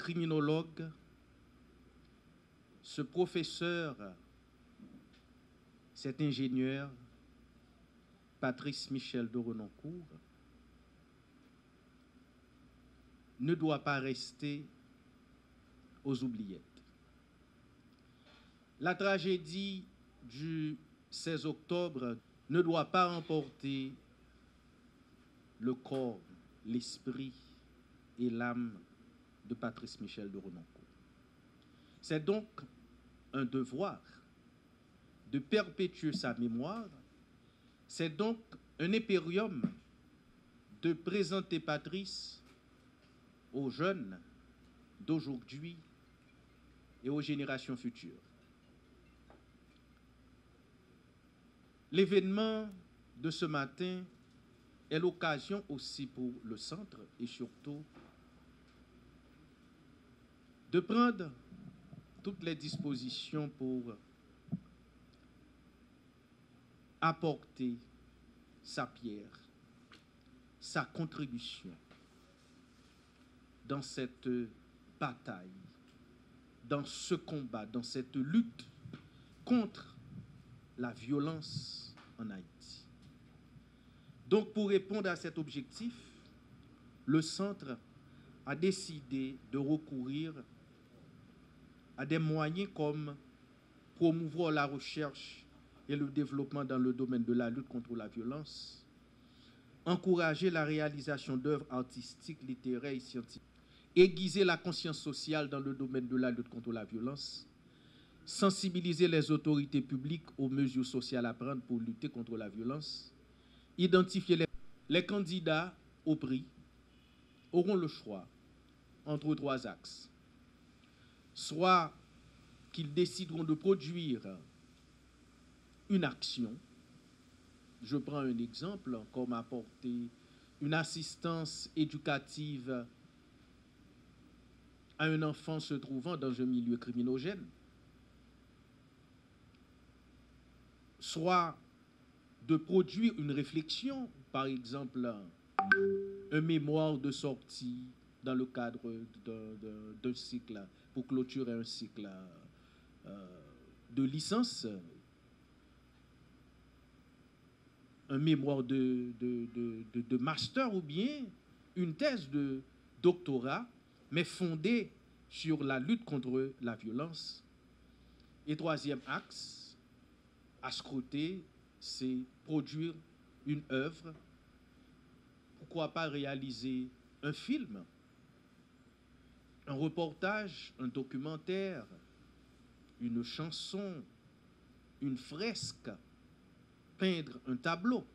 criminologue, ce professeur, cet ingénieur, Patrice Michel de Renoncourt, ne doit pas rester aux oubliettes. La tragédie du 16 octobre ne doit pas emporter le corps, l'esprit et l'âme de Patrice Michel de Renoncourt. C'est donc un devoir de perpétuer sa mémoire, c'est donc un impérium de présenter Patrice aux jeunes d'aujourd'hui et aux générations futures. L'événement de ce matin est l'occasion aussi pour le centre et surtout de prendre toutes les dispositions pour apporter sa pierre, sa contribution dans cette bataille, dans ce combat, dans cette lutte contre la violence en Haïti. Donc, pour répondre à cet objectif, le centre a décidé de recourir à des moyens comme promouvoir la recherche et le développement dans le domaine de la lutte contre la violence, encourager la réalisation d'œuvres artistiques, littéraires et scientifiques, aiguiser la conscience sociale dans le domaine de la lutte contre la violence, sensibiliser les autorités publiques aux mesures sociales à prendre pour lutter contre la violence, identifier les candidats au prix auront le choix entre trois axes. Soit qu'ils décideront de produire une action. Je prends un exemple, comme apporter une assistance éducative à un enfant se trouvant dans un milieu criminogène. Soit de produire une réflexion, par exemple un mémoire de sortie dans le cadre d'un cycle, pour clôturer un cycle de licence, un mémoire de master ou bien une thèse de doctorat, mais fondée sur la lutte contre la violence. Et troisième axe, à scruter, c'est produire une œuvre. Pourquoi pas réaliser un film, un reportage, un documentaire, une chanson, une fresque, peindre un tableau.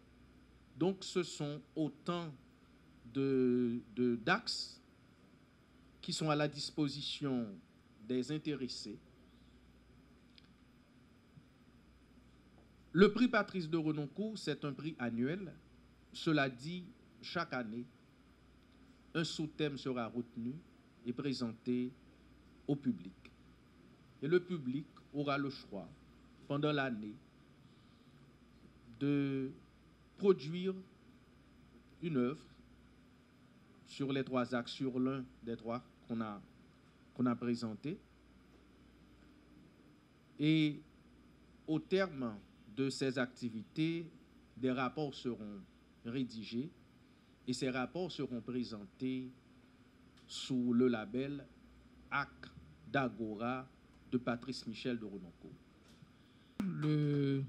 Donc ce sont autant d'axes qui sont à la disposition des intéressés. Le prix Patrice de Renoncourt, c'est un prix annuel. Cela dit, chaque année, un sous-thème sera retenu et présenté au public. Et le public aura le choix, pendant l'année, de produire une œuvre sur les trois axes, sur l'un des trois qu'on a présenté. Et au terme de ces activités, des rapports seront rédigés et ces rapports seront présentés sous le label AC d'Agora de Patrice Michel de Renoncourt. Le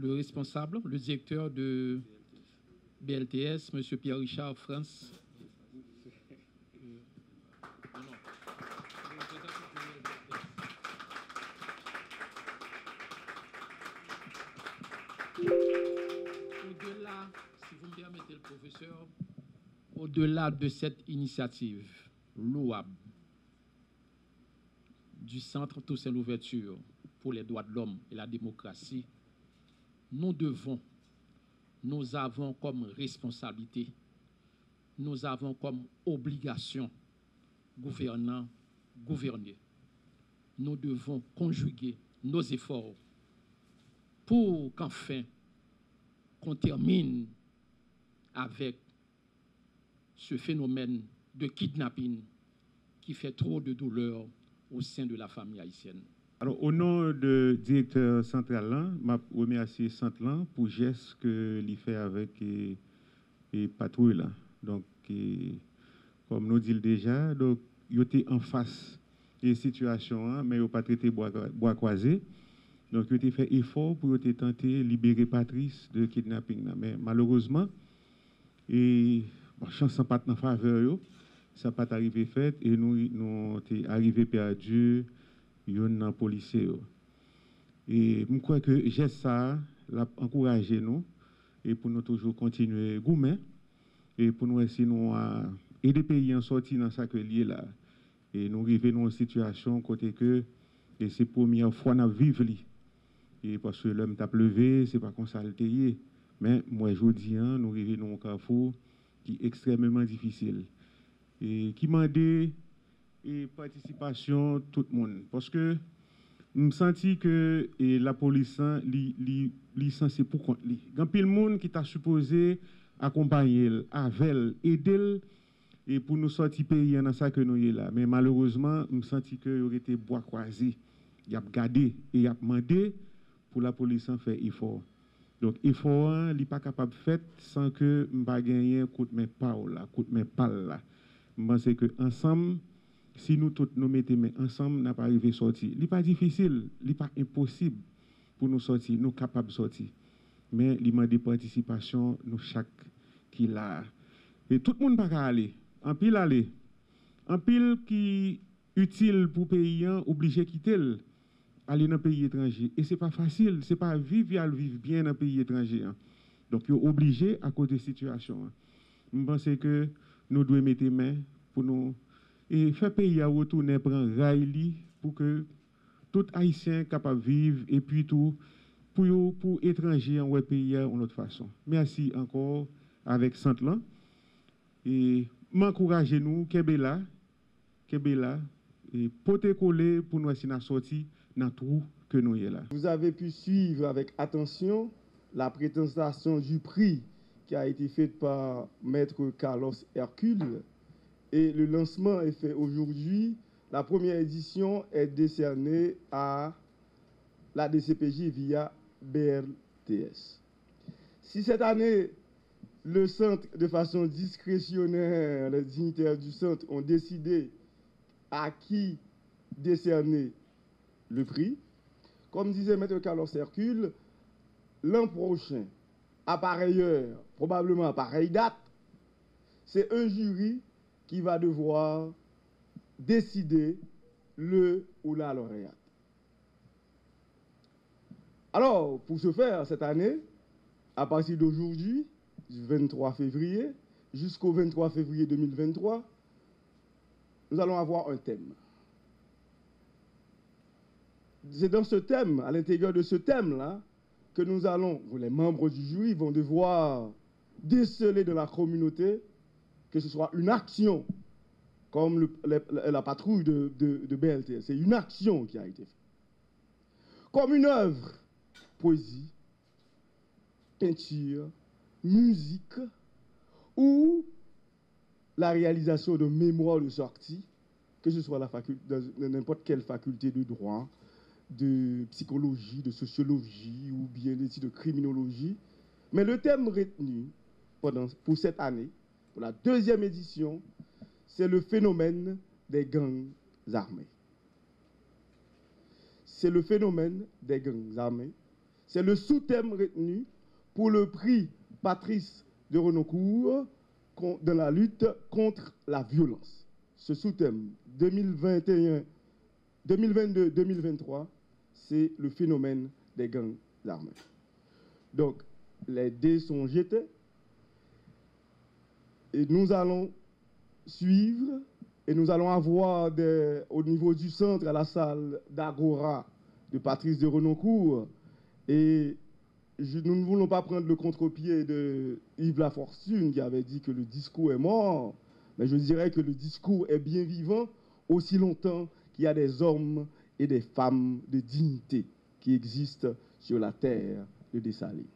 responsable, le directeur de BLTS, M. Pierre-Richard France. Au-delà, si vous me permettez, le professeur, au-delà de cette initiative louable du Centre Toussaint Louverture pour les droits de l'homme et la démocratie, nous avons comme responsabilité, nous avons comme obligation, gouvernants, gouvernés, nous devons conjuguer nos efforts pour qu'enfin qu'on termine avec ce phénomène de kidnapping qui fait trop de douleur au sein de la famille haïtienne. Alors, au nom du directeur central, je remercie Centre pour le geste que il fait avec les patrouilles. Donc, comme nous dit déjà, donc, il était en face des situations, mais il n'a pas traité bois croisé. Donc, il a fait effort pour tenter de libérer Patrice de kidnapping. Mais malheureusement, chance n'a pas en faveur, ça n'a pas arrivé fait, et nous sommes arrivés perdus. Un policier. Et je crois que j'ai ça, encourager nous, et pour nous toujours continuer gourmet, et pour nous essayer de aider les pays en sortir dans ce lié là. Et nous arrivons dans une situation côté que c'est la première fois que nous vivons. Et parce que l'homme t'a pleuvé, c'est pas comme ça le taillé. Mais moi, je dis, nous arrivons dans un carrefour qui est extrêmement difficile. Et qui m'a dit, et participation tout le monde parce que je me sens que la police est censée pour compte lui. Il y a plein de monde qui t'a supposé accompagner avec aider et pour nous sortir pays dans ça que nous y là mais malheureusement je me sens que il aurait été bois croisé il a gardé et il a demandé pour la police en faire effort donc effort il pas capable fait sans que me pas gagner coup de main là je pense que ensemble si nous tous nous mettons ensemble, n'a pas arrivé à sortir. Ce n'est pas difficile, ce n'est pas impossible pour nous sortir, nous capables de sortir. Mais il demande des participations, nous chaque qui l'a. Et tout le monde ne peut pas aller. En pile aller. En pile qui est utile pour le pays, obligé de quitter, aller dans un pays étranger. Et ce n'est pas facile, ce n'est pas vivre bien dans un pays étranger. Donc, il est obligé à cause de la situation. Je pense que nous devons mettre les mains pour nous. Et faire pays à retourner prendre rail pour que tout haïtien capable de vivre et puis tout pour étrangers en pays en autre façon. Merci encore avec Centre et m'encouragez nous Kebela et porter coller pour nous essayer de sortir dans tout que nous y là. Vous avez pu suivre avec attention la présentation du prix qui a été faite par Maître Carlos Hercule. Et le lancement est fait aujourd'hui. La première édition est décernée à la DCPJ via BLTS. Si cette année, le centre, de façon discrétionnaire, les dignitaires du centre ont décidé à qui décerner le prix, comme disait Maître Carlos Hercule, l'an prochain, à pareille heure, probablement à pareille date, c'est un jury qui va devoir décider le ou la lauréate. Alors, pour ce faire, cette année, à partir d'aujourd'hui, du 23 février, jusqu'au 23 février 2023, nous allons avoir un thème. C'est dans ce thème, à l'intérieur de ce thème-là, que nous allons, les membres du jury vont devoir déceler de la communauté que ce soit une action, comme la patrouille de BLT. C'est une action qui a été faite. Comme une œuvre, poésie, peinture, musique, ou la réalisation de mémoires de sortie, que ce soit dans n'importe quelle faculté de droit, de psychologie, de sociologie, ou bien d'études de criminologie. Mais le thème retenu pour cette année, pour la deuxième édition, c'est le phénomène des gangs armés. C'est le phénomène des gangs armés. C'est le sous-thème retenu pour le prix Patrice de Renocourt dans la lutte contre la violence. Ce sous-thème 2022-2023, c'est le phénomène des gangs armés. Donc, les dés sont jetés. Et nous allons suivre et nous allons avoir au niveau du centre, à la salle d'Agora de Patrice de Renocourt. Et nous ne voulons pas prendre le contre-pied de Yves Lafortune qui avait dit que le discours est mort. Mais je dirais que le discours est bien vivant aussi longtemps qu'il y a des hommes et des femmes de dignité qui existent sur la terre de Dessalines.